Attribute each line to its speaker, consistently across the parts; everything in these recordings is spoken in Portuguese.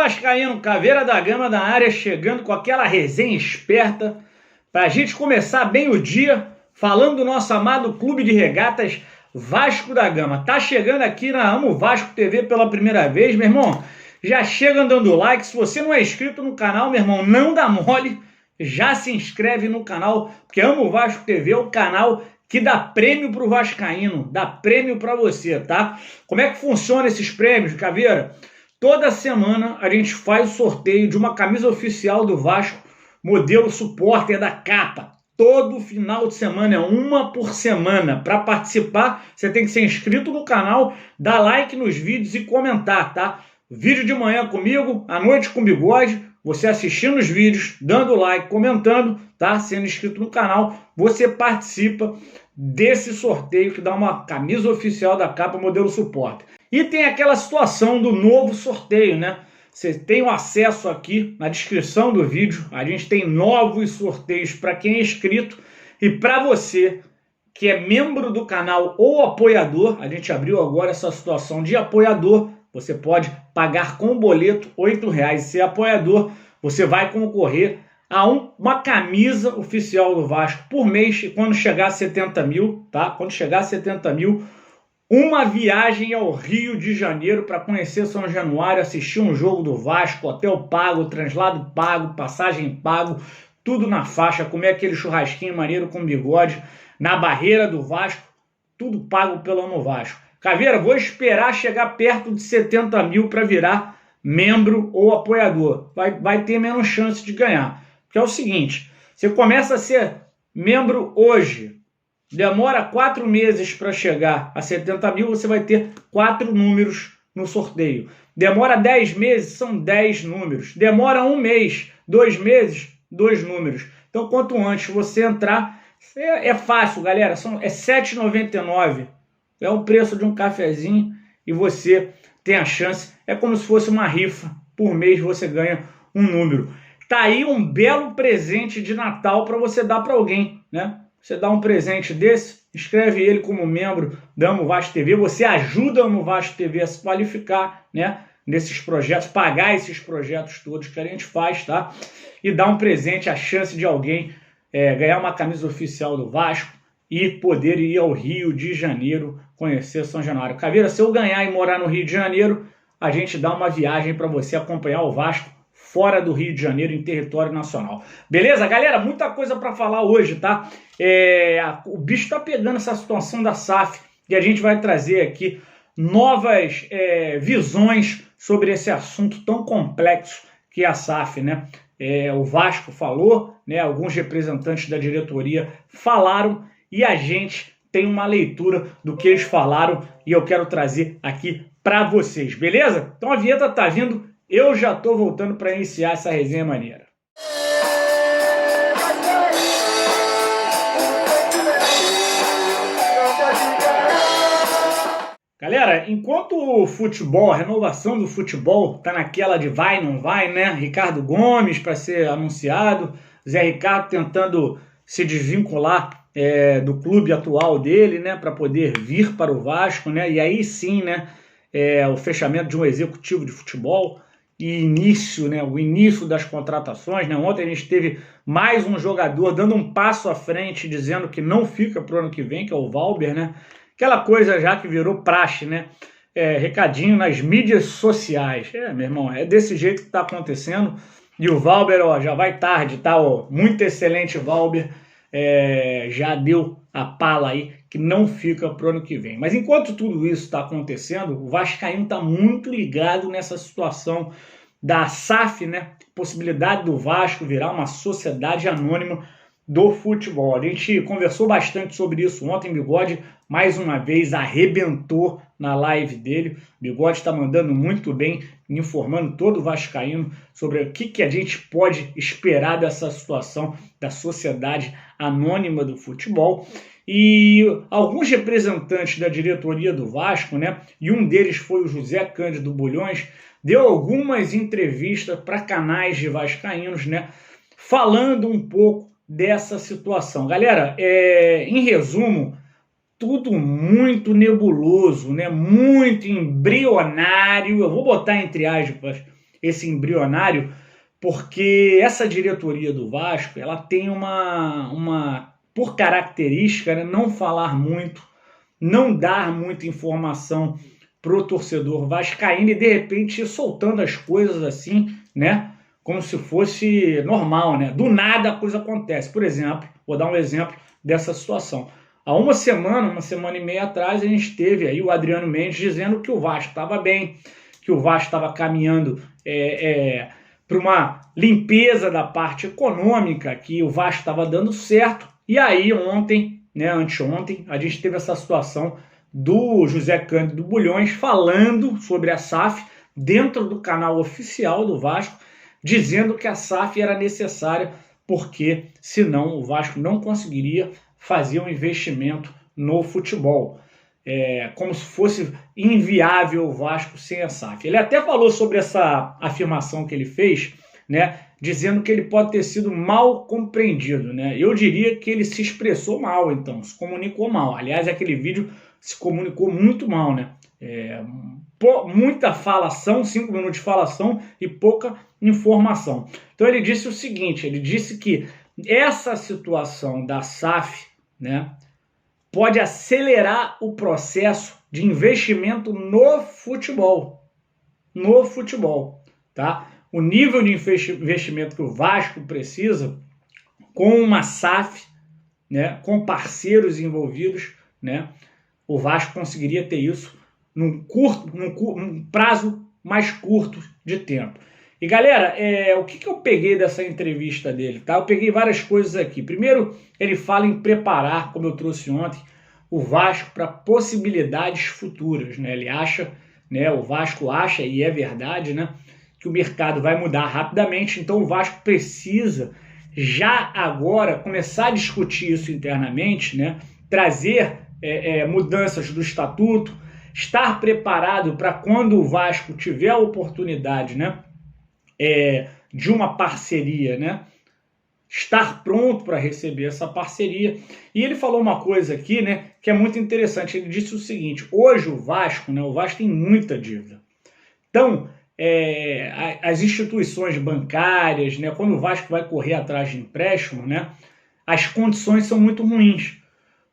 Speaker 1: Vascaíno, Caveira da Gama da área, chegando com aquela resenha esperta para a gente começar bem o dia falando do nosso amado Clube de Regatas Vasco da Gama. Tá chegando aqui na Amo Vasco TV pela primeira vez, meu irmão? Já chega dando like. Se você não é inscrito no canal, meu irmão, não dá mole. Já se inscreve no canal, porque Amo Vasco TV é o canal que dá prêmio pro Vascaíno, dá prêmio para você, tá? Como é que funciona esses prêmios, Caveira? Toda semana a gente faz o sorteio de uma camisa oficial do Vasco, modelo supporter da capa. Todo final de semana, é uma por semana. Para participar, você tem que ser inscrito no canal, dar like nos vídeos e comentar, tá? Vídeo de manhã comigo, à noite com Bigode, você assistindo os vídeos, dando like, comentando, tá? Sendo inscrito no canal, você participa desse sorteio que dá uma camisa oficial da capa modelo supporter. E tem aquela situação do novo sorteio, né? Você tem o acesso aqui na descrição do vídeo. A gente tem novos sorteios para quem é inscrito. E para você que é membro do canal ou apoiador, a gente abriu agora essa situação de apoiador. Você pode pagar com boleto R$8 e ser apoiador. Você vai concorrer a uma camisa oficial do Vasco por mês. E quando chegar a 70 mil, tá? Quando chegar a 70 mil, uma viagem ao Rio de Janeiro para conhecer São Januário, assistir um jogo do Vasco, hotel pago, translado pago, passagem pago, tudo na faixa, comer aquele churrasquinho maneiro com Bigode, na barreira do Vasco, tudo pago pelo Amo Vasco. Caveira, vou esperar chegar perto de 70 mil para virar membro ou apoiador. Vai ter menos chance de ganhar. Porque é o seguinte, você começa a ser membro hoje, demora 4 meses para chegar a 70 mil, você vai ter 4 números no sorteio. Demora 10 meses, são 10 números. Demora 1 mês, 2 meses, 2 números. Então, quanto antes você entrar, é fácil, galera. É R$ 7,99. É o preço de um cafezinho e você tem a chance. É como se fosse uma rifa. Por mês você ganha um número. Tá aí um belo presente de Natal para você dar para alguém, né? Você dá um presente desse, inscreve ele como membro da Amo Vasco TV, você ajuda a Amo Vasco TV a se qualificar, né, nesses projetos, pagar esses projetos todos que a gente faz, tá? E dá um presente, a chance de alguém ganhar uma camisa oficial do Vasco e poder ir ao Rio de Janeiro conhecer São Januário. Caveira, se eu ganhar e morar no Rio de Janeiro, a gente dá uma viagem para você acompanhar o Vasco fora do Rio de Janeiro, em território nacional. Beleza, galera? Muita coisa para falar hoje, tá? O bicho tá pegando essa situação da SAF e a gente vai trazer aqui novas visões sobre esse assunto tão complexo que é a SAF, né? O Vasco falou, né? Alguns representantes da diretoria falaram e a gente tem uma leitura do que eles falaram e eu quero trazer aqui para vocês, beleza? Então a vinheta tá vindo. Eu já estou voltando para iniciar essa resenha maneira. Galera, enquanto o futebol, a renovação do futebol tá naquela de vai, não vai, né? Ricardo Gomes para ser anunciado, Zé Ricardo tentando se desvincular do clube atual dele, né? Para poder vir para o Vasco, né? E aí sim, né? O fechamento de um executivo de futebol. E o início das contratações, né? Ontem a gente teve mais um jogador dando um passo à frente, dizendo que não fica pro ano que vem, que é o Valber, né? Aquela coisa já que virou praxe, né? Recadinho nas mídias sociais. Meu irmão, é desse jeito que tá acontecendo. E o Valber, ó, já vai tarde, tá? Ó, muito excelente Valber. Já deu a pala aí que não fica pro ano que vem. Mas enquanto tudo isso está acontecendo, o Vascaíno está muito ligado nessa situação da SAF, né? Possibilidade do Vasco virar uma sociedade anônima do futebol. A gente conversou bastante sobre isso ontem. Bigode, mais uma vez, arrebentou na live dele. Bigode está mandando muito bem, informando todo o vascaíno sobre o que a gente pode esperar dessa situação da sociedade anônima do futebol. E alguns representantes da diretoria do Vasco, né, e um deles foi o José Cândido Bulhões, deu algumas entrevistas para canais de vascaínos, né, falando um pouco dessa situação. Galera, em resumo, tudo muito nebuloso, né, muito embrionário, eu vou botar entre aspas, esse embrionário, porque essa diretoria do Vasco, ela tem por característica, né, não falar muito, não dar muita informação pro torcedor vascaíno e de repente ir soltando as coisas assim, né, como se fosse normal, né? Do nada a coisa acontece. Por exemplo, vou dar um exemplo dessa situação. Há uma semana e meia atrás, a gente teve aí o Adriano Mendes dizendo que o Vasco estava bem, que o Vasco estava caminhando para uma limpeza da parte econômica, que o Vasco estava dando certo. E aí ontem, né, anteontem, a gente teve essa situação do José Cândido Bulhões falando sobre a SAF dentro do canal oficial do Vasco, dizendo que a SAF era necessária porque senão o Vasco não conseguiria fazer um investimento no futebol. Como se fosse inviável o Vasco sem a SAF. Ele até falou sobre essa afirmação que ele fez, né, dizendo que ele pode ter sido mal compreendido, né? Eu diria que ele se expressou mal, então, se comunicou mal. Aliás, aquele vídeo se comunicou muito mal, né? Muita falação, 5 minutos de falação e pouca informação. Então ele disse o seguinte, ele disse que essa situação da SAF, né, pode acelerar o processo de investimento no futebol. No futebol, tá? O nível de investimento que o Vasco precisa, com uma SAF, né, com parceiros envolvidos, né, o Vasco conseguiria ter isso num prazo mais curto de tempo. E galera, o que eu peguei dessa entrevista dele, tá? Eu peguei várias coisas aqui. Primeiro, ele fala em preparar, como eu trouxe ontem, o Vasco para possibilidades futuras, né? Ele acha, né? O Vasco acha, e é verdade, né? Que o mercado vai mudar rapidamente, então o Vasco precisa já agora começar a discutir isso internamente, né? Trazer mudanças do estatuto, estar preparado para quando o Vasco tiver a oportunidade, né? De uma parceria, né? Estar pronto para receber essa parceria. E ele falou uma coisa aqui, né, que é muito interessante. Ele disse o seguinte: hoje o Vasco, né, o Vasco tem muita dívida. Então, as instituições bancárias, né, quando o Vasco vai correr atrás de empréstimo, né, as condições são muito ruins.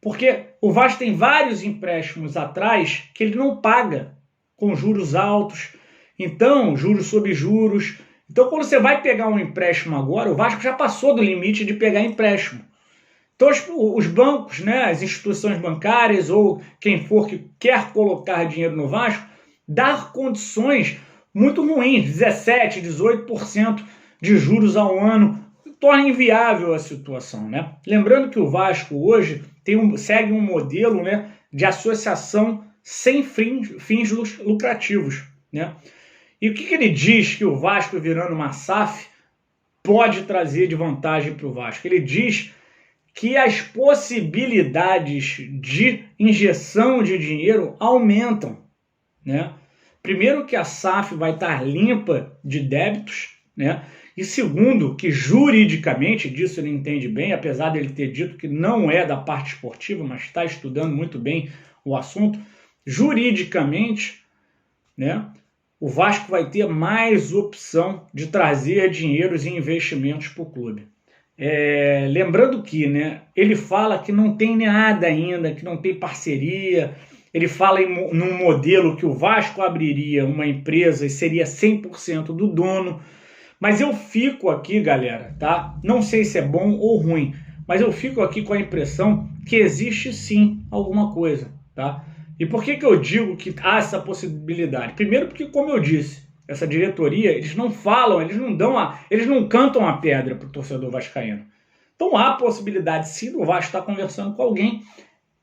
Speaker 1: Porque o Vasco tem vários empréstimos atrás que ele não paga com juros altos. Então, juros sobre juros. Então, quando você vai pegar um empréstimo agora, o Vasco já passou do limite de pegar empréstimo. Então, os bancos, né, as instituições bancárias ou quem for que quer colocar dinheiro no Vasco, dar condições muito ruins, 17%, 18% de juros ao ano, torna inviável a situação, né? Lembrando que o Vasco hoje segue um modelo, né, de associação sem fins lucrativos, né? E o que ele diz que o Vasco virando uma SAF pode trazer de vantagem para o Vasco? Ele diz que as possibilidades de injeção de dinheiro aumentam, né? Primeiro que a SAF vai estar limpa de débitos, né? E segundo, que juridicamente, disso ele entende bem, apesar dele ter dito que não é da parte esportiva, mas está estudando muito bem o assunto, juridicamente, né, o Vasco vai ter mais opção de trazer dinheiros e investimentos para o clube. Lembrando que, né, ele fala que não tem nada ainda, que não tem parceria, ele fala num modelo que o Vasco abriria uma empresa e seria 100% do dono. Mas eu fico aqui, galera, tá? Não sei se é bom ou ruim, mas eu fico aqui com a impressão que existe sim alguma coisa, tá? E por que eu digo que há essa possibilidade? Primeiro porque, como eu disse, essa diretoria, eles não falam, eles não cantam a pedra para o torcedor vascaíno. Então há possibilidade sim do Vasco estar conversando com alguém.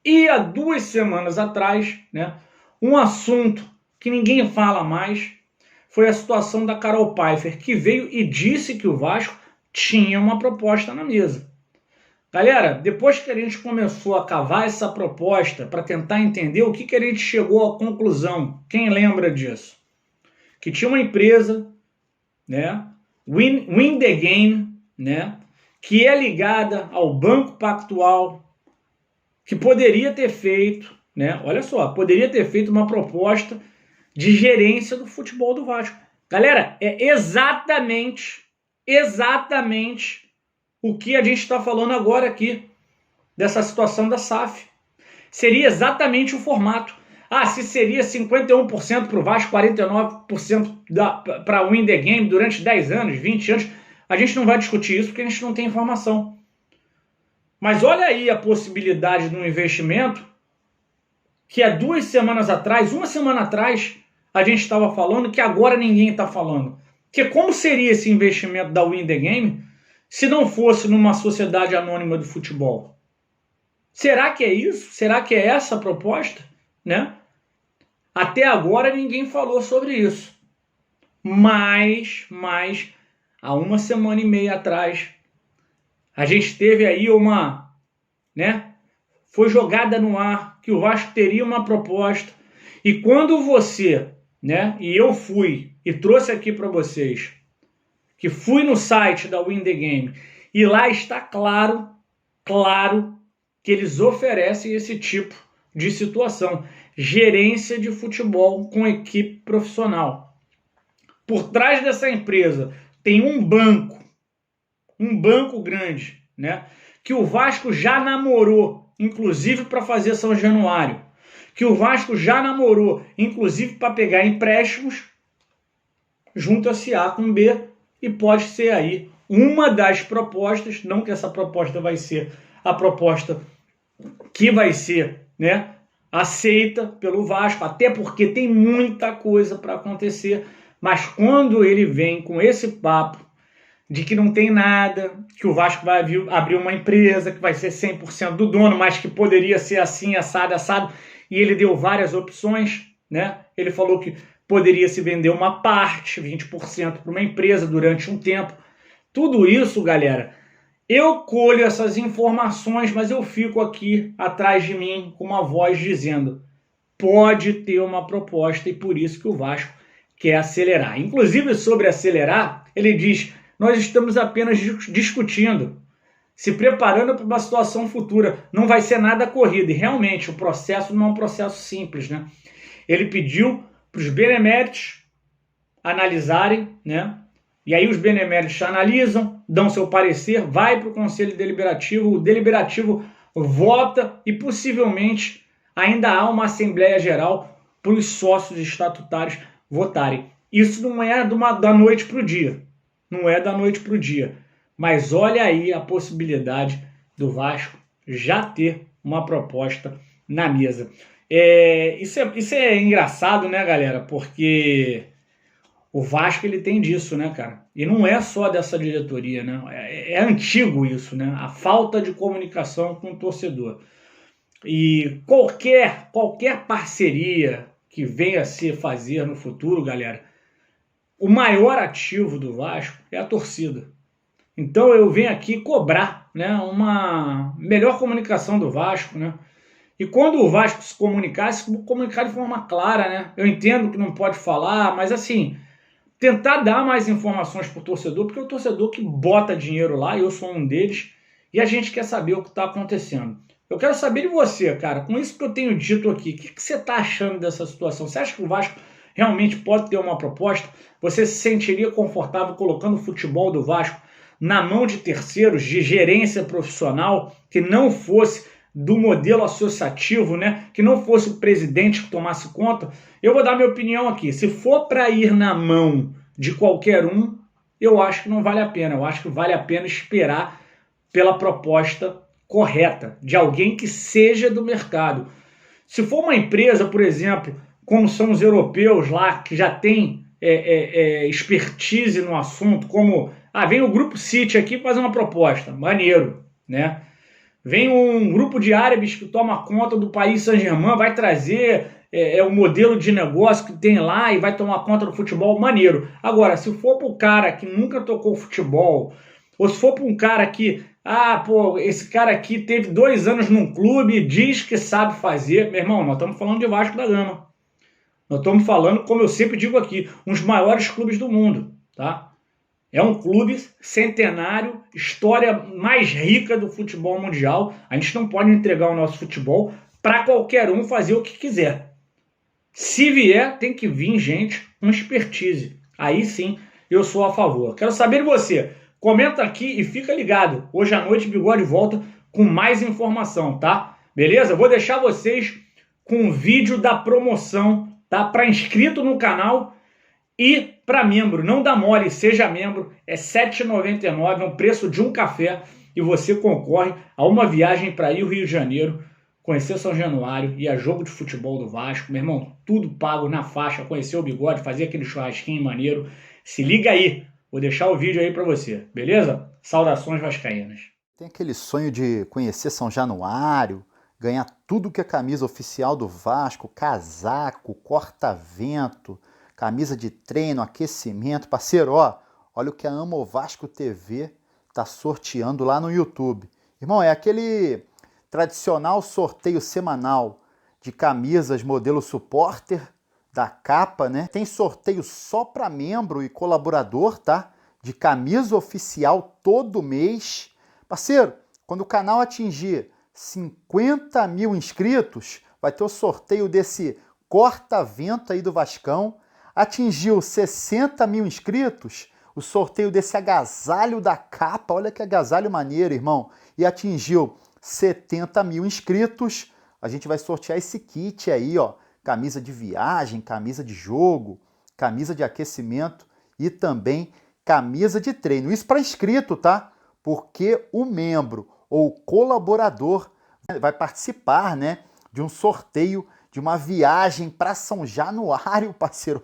Speaker 1: E há 2 semanas atrás, né, um assunto que ninguém fala mais foi a situação da Carol Pfeiffer, que veio e disse que o Vasco tinha uma proposta na mesa. Galera, depois que a gente começou a cavar essa proposta para tentar entender o que a gente chegou à conclusão, quem lembra disso? Que tinha uma empresa, né, Win the Game, né, que é ligada ao Banco Pactual, que poderia ter feito, né, olha só, poderia ter feito uma proposta de gerência do futebol do Vasco. Galera, é exatamente o que a gente está falando agora aqui, dessa situação da SAF. Seria exatamente o formato. Ah, se seria 51% para o Vasco, 49% para o Win the Game durante 10 anos, 20 anos, a gente não vai discutir isso porque a gente não tem informação. Mas olha aí a possibilidade de um investimento que há 2 semanas atrás, 1 semana atrás, a gente estava falando que agora ninguém está falando. Que como seria esse investimento da Win the Game se não fosse numa sociedade anônima do futebol? Será que é isso? Será que é essa a proposta? Né? Até agora ninguém falou sobre isso. Mas há 1 semana e meia atrás, a gente teve aí foi jogada no ar que o Vasco teria uma proposta. E quando você, e eu fui e trouxe aqui para vocês, que fui no site da Win the Game, e lá está claro que eles oferecem esse tipo de situação. Gerência de futebol com equipe profissional. Por trás dessa empresa tem um banco grande, que o Vasco já namorou, inclusive para fazer São Januário, que o Vasco já namorou, inclusive para pegar empréstimos, junta-se A com B e pode ser aí uma das propostas, não que essa proposta vai ser a proposta que vai ser, aceita pelo Vasco, até porque tem muita coisa para acontecer, mas quando ele vem com esse papo de que não tem nada, que o Vasco vai abrir uma empresa, que vai ser 100% do dono, mas que poderia ser assim, assado, e ele deu várias opções, Ele falou que poderia se vender uma parte, 20% para uma empresa durante um tempo. Tudo isso, galera, eu colho essas informações, mas eu fico aqui atrás de mim com uma voz dizendo: pode ter uma proposta e por isso que o Vasco quer acelerar. Inclusive, sobre acelerar, ele diz: nós estamos apenas discutindo, se preparando para uma situação futura. Não vai ser nada corrido. E realmente o processo não é um processo simples, Ele pediu para os beneméritos analisarem, E aí os beneméritos analisam, dão seu parecer, vai para o Conselho Deliberativo, o Deliberativo vota e possivelmente ainda há uma Assembleia Geral para os sócios estatutários votarem. Isso não é da noite para o dia. Não é da noite para o dia. Mas olha aí a possibilidade do Vasco já ter uma proposta na mesa. Isso é engraçado, galera? Porque o Vasco ele tem disso, cara? E não é só dessa diretoria, É antigo isso, A falta de comunicação com o torcedor. E qualquer parceria que venha a se fazer no futuro, galera, o maior ativo do Vasco é a torcida. Então eu venho aqui cobrar, uma melhor comunicação do Vasco, E quando o Vasco se comunicar de forma clara, Eu entendo que não pode falar, mas assim, tentar dar mais informações para o torcedor, porque é o torcedor que bota dinheiro lá, eu sou um deles, e a gente quer saber o que está acontecendo. Eu quero saber de você, cara, com isso que eu tenho dito aqui, o que você está achando dessa situação? Você acha que o Vasco realmente pode ter uma proposta? Você se sentiria confortável colocando o futebol do Vasco na mão de terceiros, de gerência profissional, que não fosse do modelo associativo, que não fosse o presidente que tomasse conta? Eu vou dar minha opinião aqui. Se for para ir na mão de qualquer um, eu acho que não vale a pena. Eu acho que vale a pena esperar pela proposta correta, de alguém que seja do mercado. Se for uma empresa, por exemplo, como são os europeus lá, que já tem expertise no assunto, como vem o Grupo City aqui fazer uma proposta, maneiro, Vem um grupo de árabes que toma conta do Paris Saint-Germain, vai trazer o modelo de negócio que tem lá e vai tomar conta do futebol, maneiro. Agora, se for para o cara que nunca tocou futebol, ou se for para um cara que, esse cara aqui teve 2 anos num clube e diz que sabe fazer, meu irmão, nós estamos falando de Vasco da Gama. Nós estamos falando, como eu sempre digo aqui, uns maiores clubes do mundo, tá? É um clube centenário, história mais rica do futebol mundial. A gente não pode entregar o nosso futebol para qualquer um fazer o que quiser. Se vier, tem que vir gente com expertise. aí sim eu sou a favor. Quero saber de você. Comenta aqui e fica ligado. Hoje à noite o Bigode volta com mais informação, tá? Beleza? Eu vou deixar vocês com o vídeo da promoção, tá? Para inscrito no canal e para membro. Não dá mole, seja membro. É R$ 7,99, é o preço de um café e você concorre a uma viagem para ir ao Rio de Janeiro, conhecer São Januário e a jogo de futebol do Vasco. Meu irmão, tudo pago na faixa, conhecer o Bigode, fazer aquele churrasquinho maneiro. Se liga aí, vou deixar o vídeo aí para você, beleza? Saudações vascaínas.
Speaker 2: Tem aquele sonho de conhecer São Januário, ganhar tudo que é camisa oficial do Vasco, casaco, corta-vento, camisa de treino, aquecimento. Parceiro, ó, olha o que a Amo Vasco TV tá sorteando lá no YouTube. Irmão, é aquele tradicional sorteio semanal de camisas modelo supporter, da capa, né? Tem sorteio só para membro e colaborador, tá? De camisa oficial todo mês. Parceiro, quando o canal atingir 50 mil inscritos, vai ter o sorteio desse corta-vento aí do Vascão. Atingiu 60 mil inscritos, o sorteio desse agasalho da capa. Olha que agasalho maneiro, irmão. E atingiu 70 mil inscritos, a gente vai sortear esse kit aí, ó. Camisa de viagem, camisa de jogo, camisa de aquecimento e também camisa de treino. Isso para inscrito, tá? Porque o membro ou colaborador vai participar, né, de um sorteio de uma viagem para São Januário, parceiro.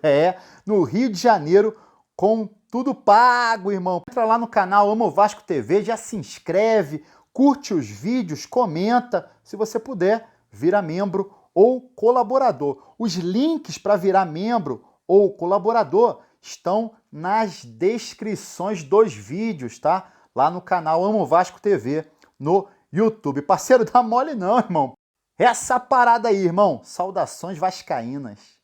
Speaker 2: No Rio de Janeiro, com tudo pago, irmão. Entra lá no canal Amo Vasco TV, já se inscreve, curte os vídeos, comenta. Se você puder, vira membro ou colaborador. Os links para virar membro ou colaborador estão nas descrições dos vídeos, tá? Lá no canal Amo Vasco TV no YouTube. Parceiro, dá mole não, irmão. Essa parada aí, irmão. Saudações vascaínas.